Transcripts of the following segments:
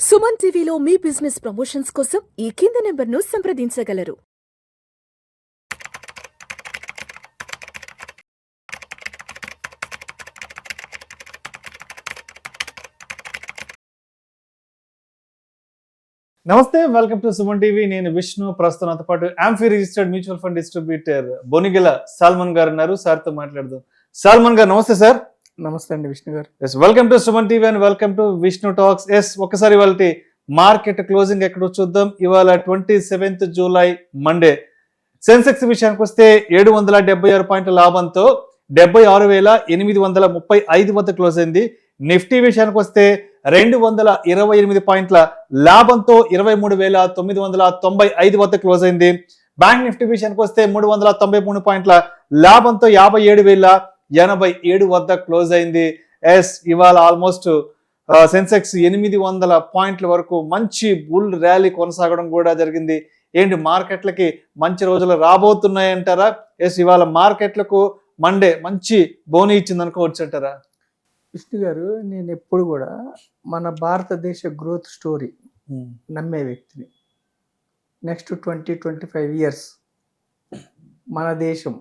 సుమన్ టీవీలో మీ business promotions కోసం ఈ కింది నెంబర్ను సంప్రదించగలరు. నమస్తే, వెల్కమ్ టు సుమన్ టీవీ. నేను విష్ణు. ప్రస్తుతంతో పాటు AMFI registered mutual fund distributor Bonigela Salman గారు ఉన్నారు. సార్తో మాట్లాడదాం. సాల్మన్ గారు నమస్తే సార్. నమస్తే అండి విష్ణు గారు. Yes, welcome to Suman TV and welcome to Vishnu talks. Yes, ఒకసారి వాళ్ళ మార్కెట్ క్లోజింగ్ ఎక్కడో చూద్దాం. ఇవాళ 27th జూలై మండే. సెన్సెక్స్ విషయానికి వస్తే 776 పాయింట్ల లాభంతో 76,835 వద్ద క్లోజ్ అయింది. నిఫ్టీ విషయానికి వస్తే 228 పాయింట్ల లాభంతో 23,995 వద్ద క్లోజ్ అయింది. బ్యాంక్ నిఫ్టీ విషయానికి వస్తే 393 పాయింట్ల లాభంతో 57,087 వద్ద క్లోజ్ అయింది. ఎస్, ఇవాళ ఆల్మోస్ట్ సెన్సెక్స్ 800 పాయింట్ల వరకు మంచి బుల్ ర్యాలీ కొనసాగడం కూడా జరిగింది. ఏంటి, మార్కెట్లకి మంచి రోజులు రాబోతున్నాయంటారా? ఎస్, ఇవాళ మార్కెట్లకు మండే మంచి బోని ఇచ్చింది అనుకోవచ్చు అంటారా? విష్ణు గారు, నేను ఎప్పుడు కూడా మన భారతదేశ గ్రోత్ స్టోరీ నమ్మే వ్యక్తిని. నెక్స్ట్ 20-25 ఇయర్స్ మన దేశం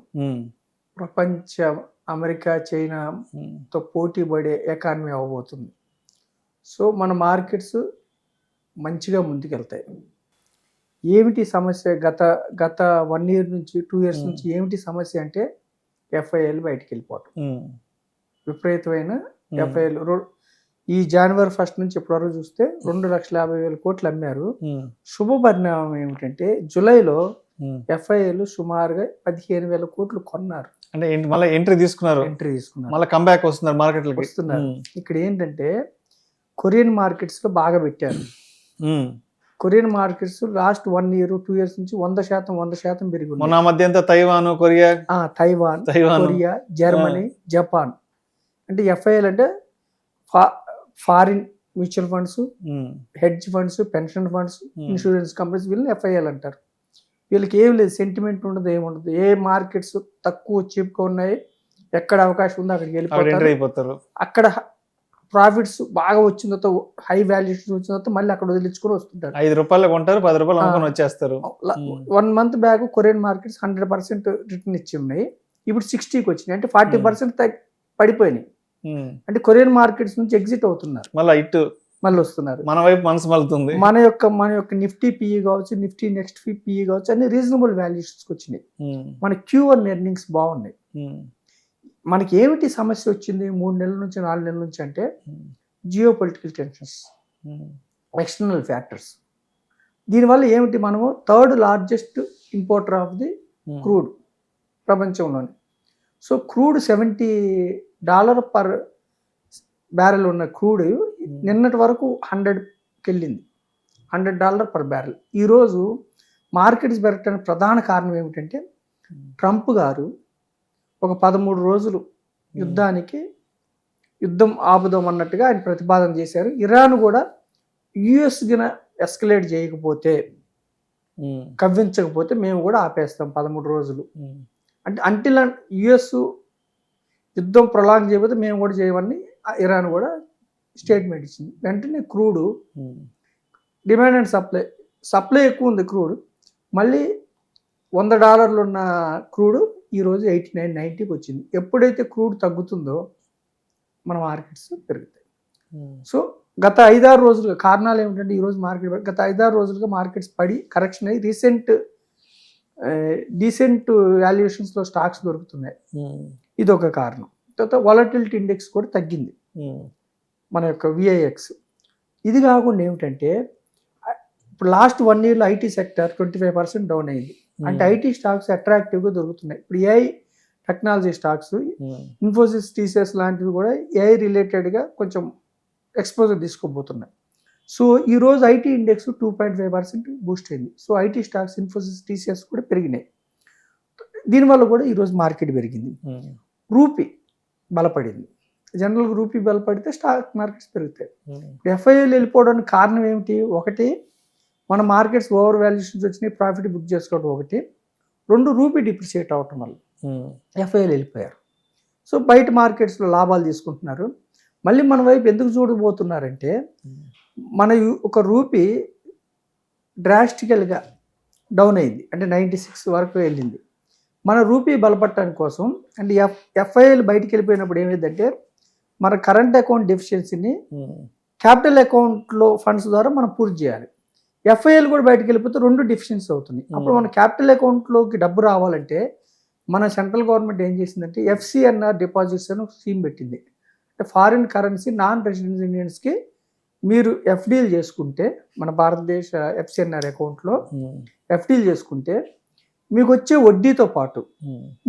ప్రపంచ అమెరికా చైనాతో పోటీ పడే ఎకానమీ అవ్వబోతుంది. సో మన మార్కెట్స్ మంచిగా ముందుకెళ్తాయి. ఏమిటి సమస్య? గత 1 year నుంచి 2 years నుంచి ఏమిటి సమస్య అంటే ఎఫ్ఐఎల్ బయటికి వెళ్ళిపోవటం. విపరీతమైన ఎఫ్ఐఎల్ ఈ January 1st నుంచి ఇప్పటివరకు చూస్తే 2,50,000 కోట్లు అమ్మారు. శుభ పరిణామం ఏమిటంటే జూలైలో ఎఫ్ఐఎల్ సుమారుగా 15,000 కోట్లు కొన్నారు. అంటే మళ్ళీ ఎంట్రీ తీసుకున్నారు, మళ్ళీ కంబ్యాక్ వస్తున్నారు, మార్కెట్లకి వస్తున్నారు. ఇక్కడ ఏంటంటే కొరియన్ మార్కెట్స్ లో బాగా పెట్టారు. Korean markets last 1 year 2 years నుంచి 100% పెరిగి మొన్న మధ్య Taiwan, Taiwan, Korea, Germany, Japan. అంటే ఎఫ్ఐఎల్ అంటే foreign mutual funds, hedge funds, pension funds, insurance companies, వీళ్ళని ఎఫ్ఐఎల్ అంటారు. వీళ్ళకి ఏం లేదు, సెంటిమెంట్ ఉండదు, ఏముండదు. ఏ మార్కెట్స్ తక్కువ చీప్గా ఉన్నాయి, ఎక్కడ అవకాశం ఉందో అక్కడికి వెళ్ళిపోతారు. అక్కడ ప్రాఫిట్స్ బాగా వచ్చిన తర్వాత, హై వాల్యుయేషన్ వచ్చిన తర్వాత మళ్ళీ అక్కడ వదిలించుకొని వస్తుంటారు. 5 రూపాయలు కొంటారు, 10 రూపాయలు అమ్ముకొని వచ్చేస్తారు. 1 month back Korean markets 100% return ఇచ్చి ఉన్నాయి. ఇప్పుడు 60కి వచ్చినాయి. అంటే 40% పడిపోయినాయి. అంటే కొరియన్ మార్కెట్స్ నుంచి ఎగ్జిట్ అవుతున్నారు, మళ్ళీ వస్తున్నారు. మన వైపు మనసు మలుతుంది. మన యొక్క నిఫ్టీ పిఈ కావచ్చు, నిఫ్టీ నెక్స్ట్ పిఈ కావచ్చు, అన్ని రీజనబుల్ వాల్యుయేషన్స్ వచ్చినాయి. మన Q1 ఎర్నింగ్స్ బాగున్నాయి. మనకి ఏమిటి సమస్య వచ్చింది 3 నెలల నుంచి 4 నెలల నుంచి అంటే geo political tensions, external factors. దీనివల్ల ఏమిటి, మనము 3rd largest importer of the crude ప్రపంచంలోని. సో క్రూడ్ $70 per barrel ఉన్న క్రూడ్ నిన్నటి వరకు 100కి వెళ్ళింది, $100 per barrel. ఈరోజు మార్కెట్స్ పెరగడానికి ప్రధాన కారణం ఏమిటంటే ట్రంప్ గారు ఒక 13 రోజులు యుద్ధం ఆపుదాం అన్నట్టుగా ఆయన ప్రతిపాదన చేశారు. ఇరాన్ కూడా యుఎస్ గిన ఎస్కలేట్ చేయకపోతే, కవ్వించకపోతే మేము కూడా ఆపేస్తాం 13 రోజులు అంటే. అంటిల్ యుఎస్ యుద్ధం ప్రొలాంగ్ చేయకపోతే మేము కూడా చేయమని ఇరాన్ కూడా స్టేట్మెంట్ ఇచ్చింది. వెంటనే క్రూడ్ డిమాండ్ అండ్ సప్లై ఎక్కువ ఉంది. క్రూడ్ మళ్ళీ $100 ఉన్న క్రూడ్ ఈరోజు 89-90కి వచ్చింది. ఎప్పుడైతే క్రూడ్ తగ్గుతుందో మన మార్కెట్స్ పెరుగుతాయి. సో గత 5-6 రోజులుగా కారణాలు ఏమిటంటే, ఈరోజు మార్కెట్ గత 5-6 రోజులుగా మార్కెట్స్ పడి కరెక్షన్ అయ్యి డీసెంట్ వాల్యుయేషన్స్లో స్టాక్స్ దొరుకుతున్నాయి. ఇది ఒక కారణం. తర్వాత వాలటిలిటీ ఇండెక్స్ కూడా తగ్గింది, మన యొక్క VIX. ఇది కాకుండా ఏమిటంటే, ఇప్పుడు లాస్ట్ 1 yearలో ఐటీ సెక్టర్ 25% డౌన్ అయింది. అంటే ఐటీ స్టాక్స్ అట్రాక్టివ్గా దొరుకుతున్నాయి. ఇప్పుడు AI technology stocks, Infosys, TCS లాంటివి కూడా AI రిలేటెడ్గా కొంచెం ఎక్స్పోజర్ తీసుకోబోతున్నాయి. సో ఈరోజు ఐటీ ఇండెక్స్ 2.5% బూస్ట్ అయింది. So IT stocks, Infosys, TCS కూడా పెరిగినాయి. దీనివల్ల కూడా ఈరోజు మార్కెట్ పెరిగింది. రూపీ బలపడింది. జనరల్గా రూపీ బలపడితే స్టాక్ మార్కెట్స్ పెరుగుతాయి. ఎఫ్ఐఎల్ వెళ్ళిపోవడానికి కారణం ఏమిటి? ఒకటి, మన మార్కెట్స్ ఓవర్ వాల్యుయేషన్స్ వచ్చినాయి, ప్రాఫిట్ బుక్ చేసుకోవడం ఒకటి. 2, రూపీ డిప్రిషియేట్ అవటం వల్ల ఎఫ్ఐఎల్ వెళ్ళిపోయారు. సో బయట మార్కెట్స్లో లాభాలు తీసుకుంటున్నారు. మళ్ళీ మన వైపు ఎందుకు చూడబోతున్నారంటే ఒక రూపీ డ్రాస్టికల్గా డౌన్ అయింది, అంటే 96 వరకు వెళ్ళింది. మన రూపీ బలపడటానికి కోసం అంటే ఎఫ్ఐఎల్ బయటికి వెళ్ళిపోయినప్పుడు ఏమైందంటే మన కరెంట్ అకౌంట్ డెఫిషియన్సీని క్యాపిటల్ అకౌంట్లో ఫండ్స్ ద్వారా మనం పూర్తి చేయాలి. ఎఫ్ఐఎల్ కూడా బయటకు వెళ్ళిపోతే 2 డెఫిషియన్సీ అవుతుంది. అప్పుడు మన క్యాపిటల్ అకౌంట్లోకి డబ్బు రావాలంటే మన సెంట్రల్ గవర్నమెంట్ ఏం చేసిందంటే FCNR డిపాజిట్స్ అని స్కీమ్ పెట్టింది. అంటే ఫారిన్ కరెన్సీ నాన్ రెసిడెన్స్ ఇండియన్స్కి మీరు ఎఫ్డీలు చేసుకుంటే మన భారతదేశ FCNR అకౌంట్లో ఎఫ్డీలు చేసుకుంటే మీకు వచ్చే వడ్డీతో పాటు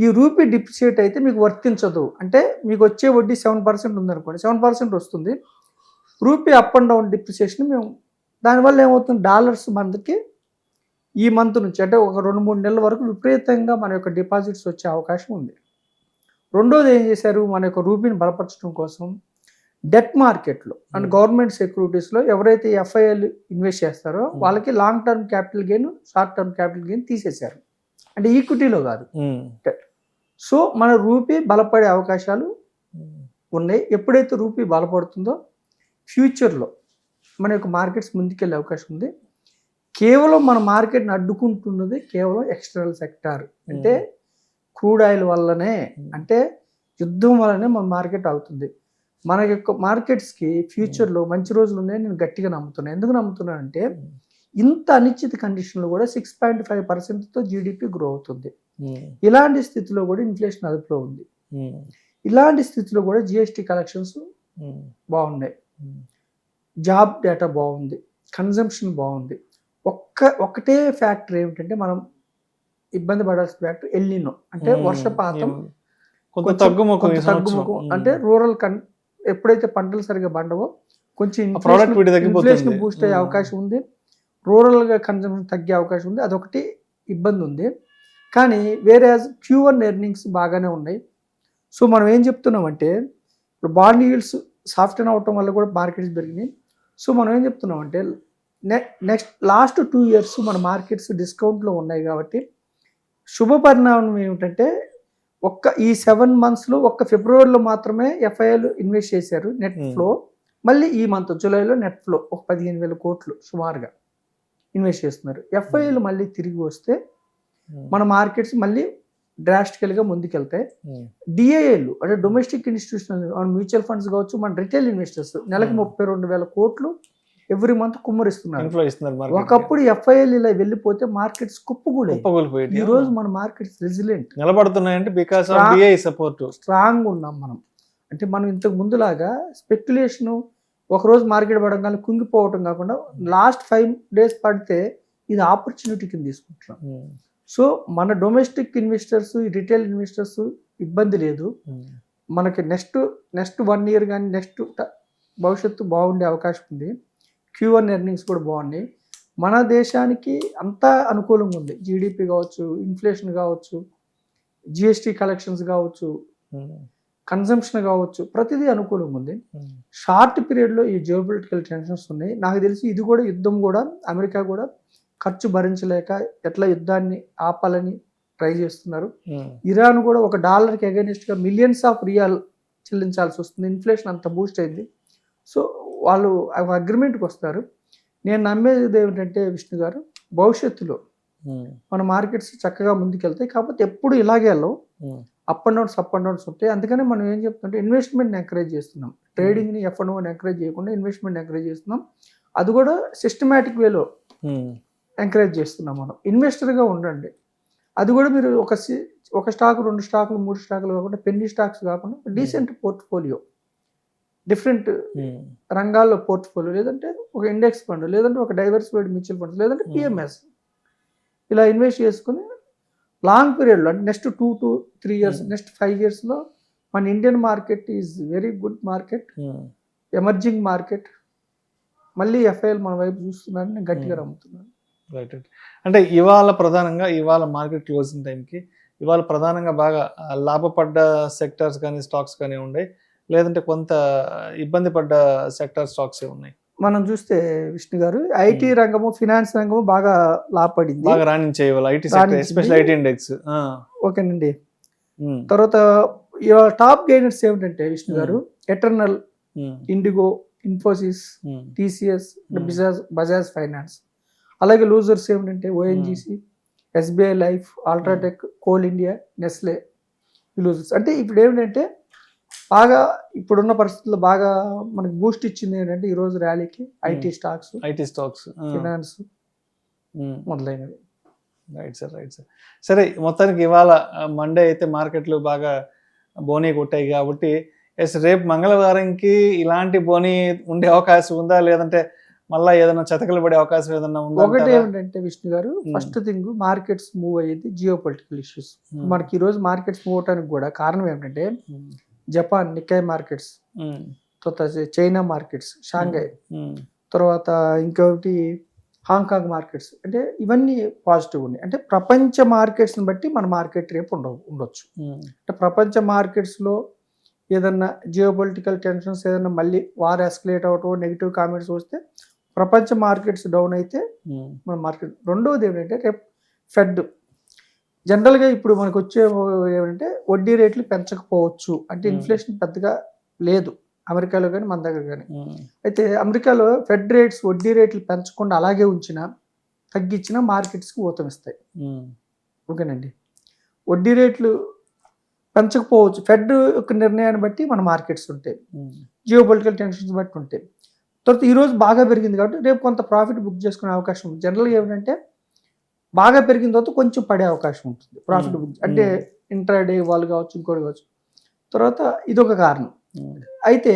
ఈ రూపీ డిప్రిషియేట్ అయితే మీకు వర్తించదు. అంటే మీకు వచ్చే వడ్డీ 7% ఉందనుకోండి, 7% వస్తుంది. Rupee up and down depreciation మేము దానివల్ల ఏమవుతుంది, డాలర్స్ మనకి ఈ మంత్ నుంచి అంటే ఒక 2-3 నెలల వరకు విపరీతంగా మన యొక్క డిపాజిట్స్ వచ్చే అవకాశం ఉంది. రెండోది ఏం చేశారు, మన యొక్క రూపీని బలపరచడం కోసం డెట్ మార్కెట్లో అండ్ గవర్నమెంట్ సెక్యూరిటీస్లో ఎవరైతే FIL ఇన్వెస్ట్ చేస్తారో వాళ్ళకి long term capital gain, short term capital gain తీసేశారు. అంటే ఈక్విటీలో కాదు. సో మన రూపీ బలపడే అవకాశాలు ఉన్నాయి. ఎప్పుడైతే రూపీ బలపడుతుందో ఫ్యూచర్లో మన యొక్క మార్కెట్స్ ముందుకెళ్ళే అవకాశం ఉంది. కేవలం మన మార్కెట్ని అడ్డుకుంటున్నది కేవలం ఎక్స్టర్నల్ సెక్టార్, అంటే క్రూడ్ ఆయిల్ వల్లనే, అంటే యుద్ధం వల్లనే మన మార్కెట్ అవుతుంది. మన యొక్క మార్కెట్స్కి ఫ్యూచర్లో మంచి రోజులు ఉన్నాయని నేను గట్టిగా నమ్ముతున్నాను. ఎందుకు నమ్ముతున్నానంటే ఇంత అనిశ్చిత కండిషన్లో కూడా 6.5%తో జీడిపి గ్రో అవుతుంది. ఇలాంటి స్థితిలో కూడా ఇన్ఫ్లేషన్ అదుపులో ఉంది. ఇలాంటి స్థితిలో కూడా GST కలెక్షన్స్ బాగున్నాయి, జాబ్ డేటా బాగుంది, కన్జంప్షన్ బాగుంది. ఒకటే ఫ్యాక్టర్ ఏమిటంటే మనం ఇబ్బంది పడాల్సిన ఫ్యాక్టర్ ఎల్నినో, అంటే వర్షపాతం కొంచెం తగ్గుముఖం. అంటే రూరల్ ఎప్పుడైతే పంటలు సరిగా పండవో కొంచెం ఇన్ఫ్లేషన్ బూస్ట్ అయ్యే అవకాశం ఉంది, రూరల్గా కన్జంప్షన్ తగ్గే అవకాశం ఉంది. అదొకటి ఇబ్బంది ఉంది. కానీ వేరే Q1 ఎర్నింగ్స్ బాగానే ఉన్నాయి. సో మనం ఏం చెప్తున్నామంటే ఇప్పుడు బాండ్ ఈల్డ్స్ సాఫ్ట్వేర్ అవటం వల్ల కూడా మార్కెట్స్ పెరిగినాయి. సో మనం ఏం చెప్తున్నామంటే లాస్ట్ 2 years మన మార్కెట్స్ డిస్కౌంట్లో ఉన్నాయి. కాబట్టి శుభ పరిణామం ఏమిటంటే ఈ 7 monthsలో ఫిబ్రవరిలో మాత్రమే FIL ఇన్వెస్ట్ చేశారు నెట్ ఫ్లో. మళ్ళీ ఈ మంత్ జూలైలో నెట్ ఫ్లో ఒక 15,000 కోట్లు సుమారుగా ఇన్వెస్ట్ చేస్తున్నారు. FIL మళ్ళీ తిరిగి వస్తే మన మార్కెట్స్ మళ్ళీ డ్రాస్టికల్గా ముందుకెళ్తాయి. DIIలు అంటే డొమెస్టిక్ ఇన్స్టిట్యూషనల్ మ్యూచువల్ ఫండ్స్ కావచ్చు, మన రిటైల్ ఇన్వెస్టర్స్ నెలకు 32,000 కోట్లు ఎవ్రీ మంత్ కుమ్మరిస్తున్నారు. ఒకప్పుడు FIL ఇలా వెళ్ళిపోతే మార్కెట్స్ కుప్పకూడదు. ఈ రోజు మన మార్కెట్స్ రెసిలెంట్ నిలబడుతున్నాయంటే because of DII support strong ఉన్నాం మనం. అంటే మనం ఇంతకు ముందులాగా స్పెక్యులేషన్ ఒకరోజు మార్కెట్ పడగానే కుంగిపోవటం కాకుండా లాస్ట్ 5 days పడితే ఇది ఆపర్చునిటీ కింద తీసుకుంటున్నాం. సో మన డొమెస్టిక్ ఇన్వెస్టర్స్, రిటైల్ ఇన్వెస్టర్స్ ఇబ్బంది లేదు. మనకి నెక్స్ట్ 1 year కానీ నెక్స్ట్ భవిష్యత్తు బాగుండే అవకాశం ఉంది. Q1 ఎర్నింగ్స్ కూడా బాగున్నాయి. మన దేశానికి అంతా అనుకూలంగా ఉంది. జీడిపి కావచ్చు, ఇన్ఫ్లేషన్ కావచ్చు, GST కలెక్షన్స్ కావచ్చు, కన్సంప్షన్ కావచ్చు, ప్రతిదీ అనుకూలంగా ఉంది. షార్ట్ పీరియడ్లో ఈ జియోపొలిటికల్ టెన్షన్స్ ఉన్నాయి. నాకు తెలిసి ఇది కూడా యుద్ధం కూడా అమెరికా కూడా ఖర్చు భరించలేక ఎట్లా యుద్ధాన్ని ఆపాలని ట్రై చేస్తున్నారు. ఇరాన్ కూడా ఒక డాలర్కి అగైనెస్ట్గా మిలియన్స్ ఆఫ్ రియాల్ చెల్లించాల్సి వస్తుంది. ఇన్ఫ్లేషన్ అంత బూస్ట్ అయింది. సో వాళ్ళు అగ్రిమెంట్కి వస్తారు. నేను నమ్మేది ఏమిటంటే విష్ణు గారు, భవిష్యత్తులో మన మార్కెట్స్ చక్కగా ముందుకెళ్తాయి. కాకపోతే ఎప్పుడు ఇలాగే వెళ్ళవు, అప్ అండ్ డౌన్స్ ఉంటాయి. అందుకని మనం ఏం చెప్తుంటే ఇన్వెస్ట్మెంట్ని ఎంకరేజ్ చేస్తున్నాం. ట్రేడింగ్ని F&Oని ఎంకరేజ్ చేయకుండా ఇన్వెస్ట్మెంట్ ఎంకరేజ్ చేస్తున్నాం. అది కూడా సిస్టమేటిక్ వేలో ఎంకరేజ్ చేస్తున్నాం. మనం ఇన్వెస్టర్గా ఉండండి. అది కూడా మీరు ఒక స్టాక్, 2 స్టాకులు, 3 స్టాకులు కాకుండా పెన్నీ స్టాక్స్ కాకుండా డీసెంట్ పోర్ట్ఫోలియో, డిఫరెంట్ రంగాల్లో పోర్ట్ఫోలియో, లేదంటే ఒక ఇండెక్స్ ఫండ్, లేదంటే ఒక డైవర్సిఫైడ్ మ్యూచువల్ ఫండ్స్, లేదంటే PMS ఇలా ఇన్వెస్ట్ చేసుకుని లాంగ్ పీరియడ్లో అంటే నెక్స్ట్ 2 to 3 years, నెక్స్ట్ 5 yearsలో మన Indian market is very good market, emerging market. మళ్ళీ FIL మన వైపు చూస్తున్నారని నేను గట్టిగా నమ్ముతున్నాను. రైట్. అంటే ఇవాళ మార్కెట్ క్లోజింగ్ టైంకి ఇవాళ ప్రధానంగా బాగా లాభపడ్డ సెక్టర్స్ కానీ స్టాక్స్ కానీ ఉన్నాయి, లేదంటే కొంత ఇబ్బంది పడ్డ సెక్టర్ స్టాక్స్ ఉన్నాయి? మనం చూస్తే విష్ణు గారు IT రంగము, ఫినాన్స్ రంగము బాగా లాభపడింది, బాగా రాణించే IT sector, special IT index. ఓకేనండి. తర్వాత టాప్ గెయినర్స్ ఏమిటంటే విష్ణు గారు Eternal, IndiGo, Infosys, TCS, Bajaj finance. అలాగే లూజర్స్ ఏమిటంటే ONGC, SBI life, UltraTech, coal India, Nestle losers. అంటే ఇప్పుడు ఏమిటంటే బాగా ఇప్పుడున్న పరిస్థితుల్లో బాగా మనకి బూస్ట్ ఇచ్చింది ఏంటంటే ఈరోజు ర్యాలీకి ఐటీ స్టాక్స్, ఫినాన్స్ మొదలైనవి. Right sir. సరే, మొత్తానికి ఇవాళ మండే అయితే మార్కెట్లు బాగా బోనీ కొట్టాయి కాబట్టి రేపు మంగళవారంకి ఇలాంటి బోనీ ఉండే అవకాశం ఉందా, లేదంటే మళ్ళీ ఏదైనా చతకలు పడే అవకాశం ఏదైనా ఉందా? ఒకటి ఏమిటంటే విష్ణు గారు, ఫస్ట్ థింగ్ మార్కెట్స్ మూవ్ అయ్యేది జియో పొలిటికల్ ఇష్యూస్. మనకి ఈరోజు మార్కెట్స్ మూవ్ అవడానికి కూడా కారణం ఏమిటంటే జపాన్ నిక్కై మార్కెట్స్, తర్వాత చైనా మార్కెట్స్, షాంఘై, తర్వాత ఇంకొకటి హాంకాంగ్ మార్కెట్స్. అంటే ఇవన్నీ పాజిటివ్ ఉన్నాయి. అంటే ప్రపంచ మార్కెట్స్ని బట్టి మన మార్కెట్ రేపు ఉండొచ్చు. అంటే ప్రపంచ మార్కెట్స్లో ఏదన్నా జియో పొలిటికల్ టెన్షన్స్, ఏదన్నా మళ్ళీ వార్ ఎస్కలేట్ అవటం, నెగిటివ్ కామెంట్స్ వస్తే ప్రపంచ మార్కెట్స్ డౌన్ అయితే మన మార్కెట్. రెండవది ఏమిటంటే రేపు ఫెడ్ జనరల్గా ఇప్పుడు మనకు వచ్చే ఏమంటే వడ్డీ రేట్లు పెంచకపోవచ్చు. అంటే ఇన్ఫ్లేషన్ పెద్దగా లేదు అమెరికాలో కానీ మన దగ్గర కానీ. అయితే అమెరికాలో ఫెడ్ రేట్స్ వడ్డీ రేట్లు పెంచకుండా అలాగే ఉంచినా తగ్గించినా మార్కెట్స్కి ఊతమిస్తాయి. ఓకేనండి. వడ్డీ రేట్లు పెంచకపోవచ్చు, ఫెడ్ యొక్క నిర్ణయాన్ని బట్టి మన మార్కెట్స్ ఉంటాయి, జియో పొలిటికల్ టెన్షన్స్ బట్టి ఉంటాయి. తర్వాత ఈరోజు బాగా పెరిగింది కాబట్టి రేపు కొంత ప్రాఫిట్ బుక్ చేసుకునే అవకాశం ఉంది. జనరల్గా ఏమిటంటే బాగా పెరిగిన తర్వాత కొంచెం పడే అవకాశం ఉంటుంది ప్రాఫిట్ బుక్, అంటే ఇంట్రాడే వాళ్ళు కావచ్చు, ఇంకోటి కావచ్చు. తర్వాత ఇదొక కారణం. అయితే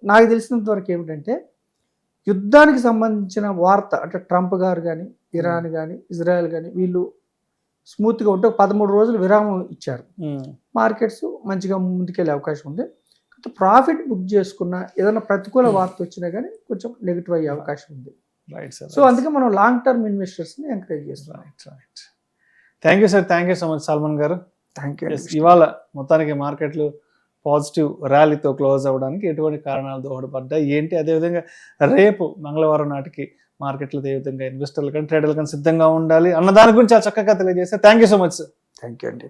నాకు తెలిసినంత వరకు ఏమిటంటే యుద్ధానికి సంబంధించిన వార్త, అంటే ట్రంప్ గారు కానీ, ఇరాన్ కానీ, ఇజ్రాయెల్ కానీ వీళ్ళు స్మూత్గా ఉంటే 13 రోజులు విరామం ఇచ్చారు. మార్కెట్స్ మంచిగా ముందుకెళ్ళే అవకాశం ఉంది. ప్రాఫిట్ బుక్ చేసుకున్న ఏదైనా ప్రతికూల వార్త వచ్చినా కానీ కొంచెం నెగిటివ్ అయ్యే అవకాశం ఉంది. సో అందుకే మనం లాంగ్ టర్మ్ ఇన్వెస్టర్స్ని ఎంకరేజ్ చేస్తున్నాం. Thank you sir, thank you so much Salman గారు. Thank you. ఇవాళ మొత్తానికి మార్కెట్లు పాజిటివ్ ర్యాలీతో క్లోజ్ అవ్వడానికి ఎటువంటి కారణాలు దోహదపడ్డాయి ఏంటి, అదేవిధంగా రేపు మంగళవారం నాటికి మార్కెట్లు ఏ విధంగా ఇన్వెస్టర్లు కానీ ట్రేడర్లు కానీ సిద్ధంగా ఉండాలి అన్న దాని గురించి చక్కగా తెలియజేస్తే thank you so much sir. Thank you అండి.